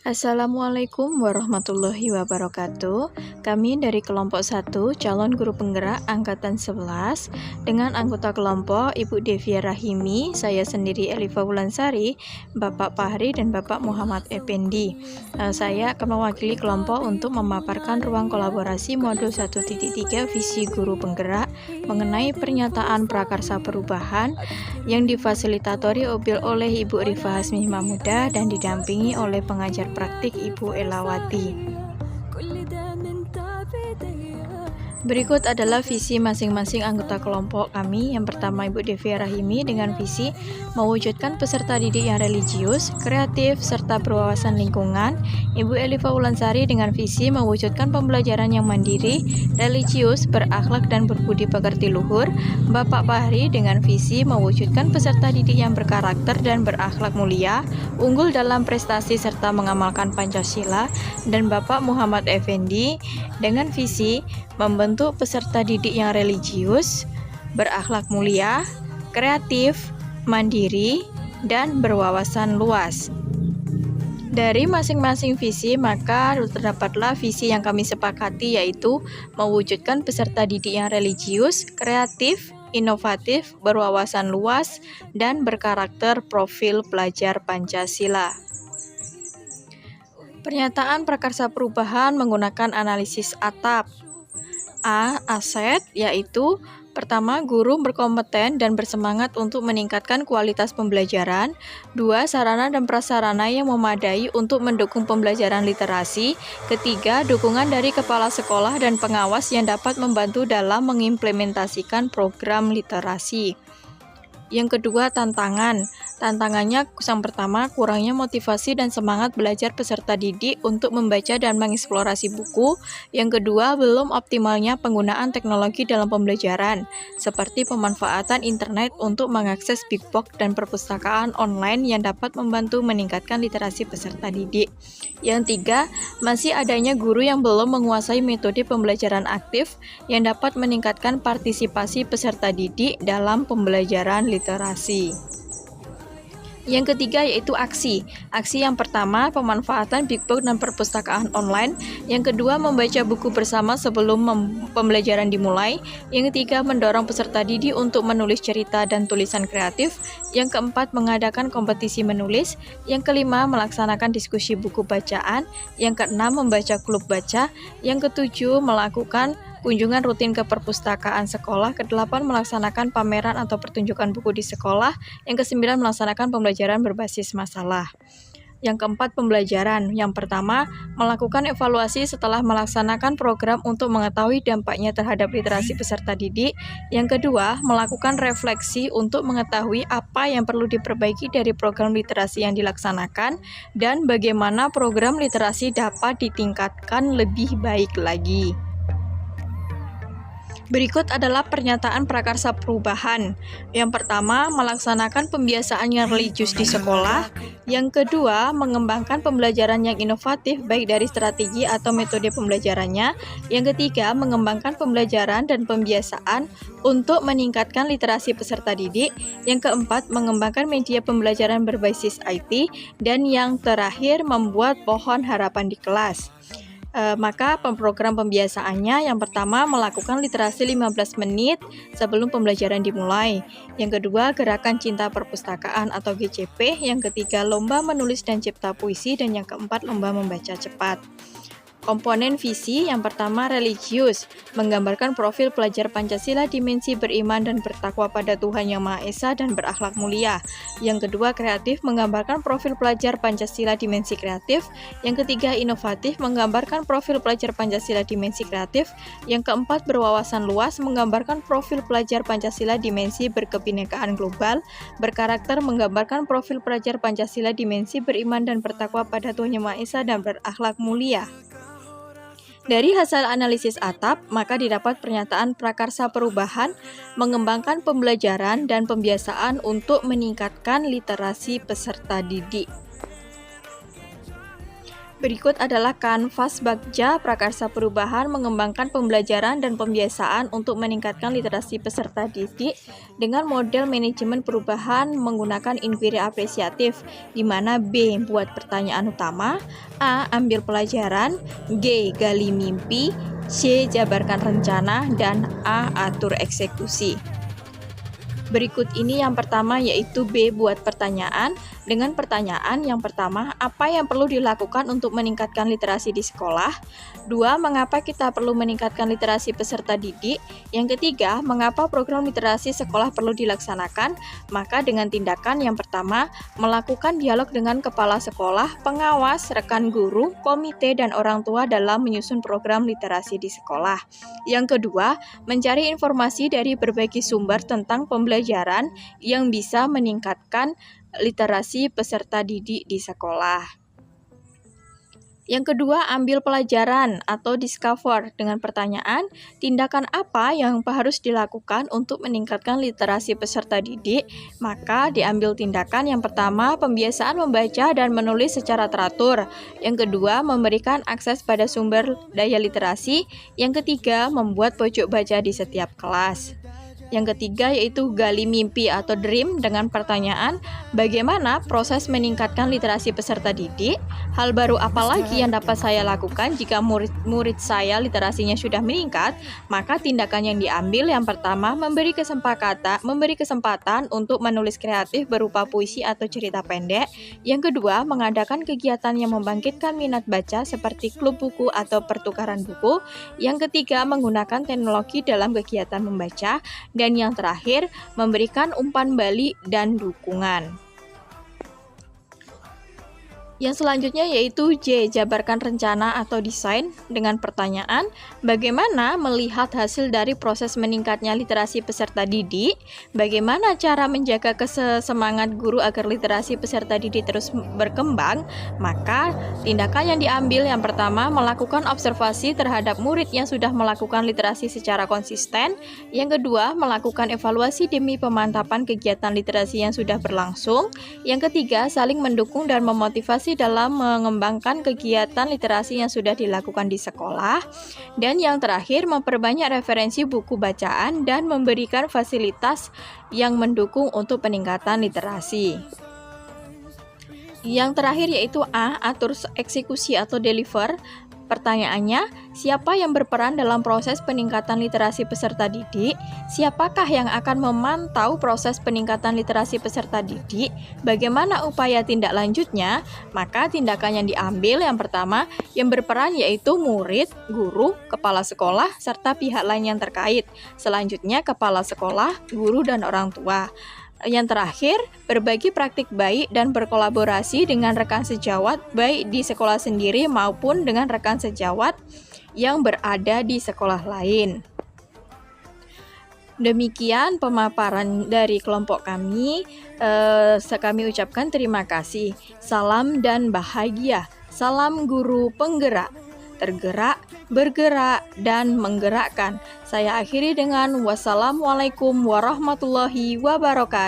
Assalamualaikum warahmatullahi wabarakatuh. Kami dari kelompok 1 calon guru penggerak angkatan 11 dengan anggota kelompok Ibu Devia Rahimi, saya sendiri Elifa Wulansari, Bapak Fahri dan Bapak Muhammad Effendi. Saya akan mewakili kelompok untuk memaparkan ruang kolaborasi modul 1.3 visi guru penggerak mengenai pernyataan prakarsa perubahan yang difasilitatori oleh Ibu Rifa Hasmi Mahmuda dan didampingi oleh pengajar praktik Ibu Elawati. Berikut adalah visi masing-masing anggota kelompok kami. Yang pertama Ibu Devia Rahimi dengan visi mewujudkan peserta didik yang religius, kreatif, serta berwawasan lingkungan. Ibu Elifa Wulansari dengan visi mewujudkan pembelajaran yang mandiri, religius, berakhlak dan berbudi pekerti luhur. Bapak Fahri dengan visi mewujudkan peserta didik yang berkarakter dan berakhlak mulia, unggul dalam prestasi serta mengamalkan Pancasila. Dan Bapak Muhammad Effendi dengan visi membentuk peserta didik yang religius, berakhlak mulia, kreatif, mandiri, dan berwawasan luas. Dari masing-masing visi, maka terdapatlah visi yang kami sepakati, yaitu mewujudkan peserta didik yang religius, kreatif, inovatif, berwawasan luas, dan berkarakter profil pelajar Pancasila. Pernyataan prakarsa perubahan menggunakan analisis atap. A. Aset, yaitu pertama, guru berkompeten dan bersemangat untuk meningkatkan kualitas pembelajaran. 2. Sarana dan prasarana yang memadai untuk mendukung pembelajaran literasi. Ketiga, dukungan dari kepala sekolah dan pengawas yang dapat membantu dalam mengimplementasikan program literasi. Yang kedua, tantangan. Tantangannya yang pertama, kurangnya motivasi dan semangat belajar peserta didik untuk membaca dan mengeksplorasi buku. Yang kedua, belum optimalnya penggunaan teknologi dalam pembelajaran, seperti pemanfaatan internet untuk mengakses big box dan perpustakaan online yang dapat membantu meningkatkan literasi peserta didik. Yang tiga, masih adanya guru yang belum menguasai metode pembelajaran aktif yang dapat meningkatkan partisipasi peserta didik dalam pembelajaran literasi. Yang ketiga yaitu aksi. Aksi yang pertama, pemanfaatan big box dan perpustakaan online. Yang kedua, membaca buku bersama sebelum pembelajaran dimulai. Yang ketiga, mendorong peserta didik untuk menulis cerita dan tulisan kreatif. Yang keempat, mengadakan kompetisi menulis. Yang kelima, melaksanakan diskusi buku bacaan. Yang keenam, membaca klub baca. Yang ketujuh, melakukan kunjungan rutin ke perpustakaan sekolah. Kedelapan, melaksanakan pameran atau pertunjukan buku di sekolah. Yang kesembilan, melaksanakan pembelajaran berbasis masalah. Yang keempat, pembelajaran. Yang pertama, melakukan evaluasi setelah melaksanakan program untuk mengetahui dampaknya terhadap literasi peserta didik. Yang kedua, melakukan refleksi untuk mengetahui apa yang perlu diperbaiki dari program literasi yang dilaksanakan dan bagaimana program literasi dapat ditingkatkan lebih baik lagi. Berikut adalah pernyataan prakarsa perubahan. Yang pertama, melaksanakan pembiasaan yang religius di sekolah. Yang kedua, mengembangkan pembelajaran yang inovatif baik dari strategi atau metode pembelajarannya. Yang ketiga, mengembangkan pembelajaran dan pembiasaan untuk meningkatkan literasi peserta didik. Yang keempat, mengembangkan media pembelajaran berbasis IT. Dan yang terakhir, membuat pohon harapan di kelas. Maka program pembiasaannya yang pertama, melakukan literasi 15 menit sebelum pembelajaran dimulai. Yang kedua, gerakan cinta perpustakaan atau GCP. Yang ketiga, lomba menulis dan cipta puisi. Dan yang keempat, lomba membaca cepat. Komponen visi yang pertama, religius, menggambarkan profil pelajar Pancasila dimensi beriman dan bertakwa pada Tuhan Yang Maha Esa dan berakhlak mulia. Yang kedua, kreatif, menggambarkan profil pelajar Pancasila dimensi kreatif. Yang ketiga, inovatif, menggambarkan profil pelajar Pancasila dimensi kreatif. Yang keempat, berwawasan luas, menggambarkan profil pelajar Pancasila dimensi berkebinekaan global. Berkarakter, menggambarkan profil pelajar Pancasila dimensi beriman dan bertakwa pada Tuhan Yang Maha Esa dan berakhlak mulia. Dari hasil analisis atap, maka didapat pernyataan prakarsa perubahan mengembangkan pembelajaran dan pembiasaan untuk meningkatkan literasi peserta didik. Berikut adalah kanvas Bagja Prakarsa Perubahan mengembangkan pembelajaran dan pembiasaan untuk meningkatkan literasi peserta didik dengan model manajemen perubahan menggunakan inquiry apresiatif, di mana B. buat pertanyaan utama, A. ambil pelajaran, G. gali mimpi, C. jabarkan rencana, dan A. atur eksekusi. Berikut ini yang pertama yaitu B. buat pertanyaan. Dengan pertanyaan yang pertama, apa yang perlu dilakukan untuk meningkatkan literasi di sekolah? 2. Mengapa kita perlu meningkatkan literasi peserta didik? Yang ketiga, mengapa program literasi sekolah perlu dilaksanakan? Maka dengan tindakan yang pertama, melakukan dialog dengan kepala sekolah, pengawas, rekan guru, komite, dan orang tua dalam menyusun program literasi di sekolah. Yang kedua, mencari informasi dari berbagai sumber tentang pembelajaran yang bisa meningkatkan literasi peserta didik di sekolah. Yang kedua, ambil pelajaran atau discover dengan pertanyaan, tindakan apa yang harus dilakukan untuk meningkatkan literasi peserta didik? Maka diambil tindakan yang pertama, pembiasaan membaca dan menulis secara teratur. Yang kedua, memberikan akses pada sumber daya literasi. Yang ketiga, membuat pojok baca di setiap kelas. Yang ketiga yaitu gali mimpi atau dream dengan pertanyaan, bagaimana proses meningkatkan literasi peserta didik? Hal baru apa lagi yang dapat saya lakukan jika murid saya literasinya sudah meningkat? Maka tindakan yang diambil yang pertama, memberi kesempatan untuk menulis kreatif berupa puisi atau cerita pendek. Yang kedua, mengadakan kegiatan yang membangkitkan minat baca seperti klub buku atau pertukaran buku. Yang ketiga, menggunakan teknologi dalam kegiatan membaca. Dan yang terakhir, memberikan umpan balik dan dukungan. Yang selanjutnya yaitu J, jabarkan rencana atau desain dengan pertanyaan, bagaimana melihat hasil dari proses meningkatnya literasi peserta didik? Bagaimana cara menjaga kesemangat guru agar literasi peserta didik terus berkembang? Maka tindakan yang diambil yang pertama, melakukan observasi terhadap murid yang sudah melakukan literasi secara konsisten. Yang kedua, melakukan evaluasi demi pemantapan kegiatan literasi yang sudah berlangsung. Yang ketiga, saling mendukung dan memotivasi dalam mengembangkan kegiatan literasi yang sudah dilakukan di sekolah. Dan yang terakhir, memperbanyak referensi buku bacaan dan memberikan fasilitas yang mendukung untuk peningkatan literasi. Yang terakhir yaitu A, atur eksekusi atau deliver. Pertanyaannya, siapa yang berperan dalam proses peningkatan literasi peserta didik? Siapakah yang akan memantau proses peningkatan literasi peserta didik? Bagaimana upaya tindak lanjutnya? Maka tindakan yang diambil yang pertama, yang berperan yaitu murid, guru, kepala sekolah, serta pihak lain yang terkait. Selanjutnya kepala sekolah, guru, dan orang tua. Yang terakhir, berbagi praktik baik dan berkolaborasi dengan rekan sejawat baik di sekolah sendiri maupun dengan rekan sejawat yang berada di sekolah lain. Demikian pemaparan dari kelompok kami. Kami ucapkan terima kasih. Salam dan bahagia. Salam guru penggerak. Tergerak, bergerak, dan menggerakkan. Saya akhiri dengan wassalamualaikum warahmatullahi wabarakatuh.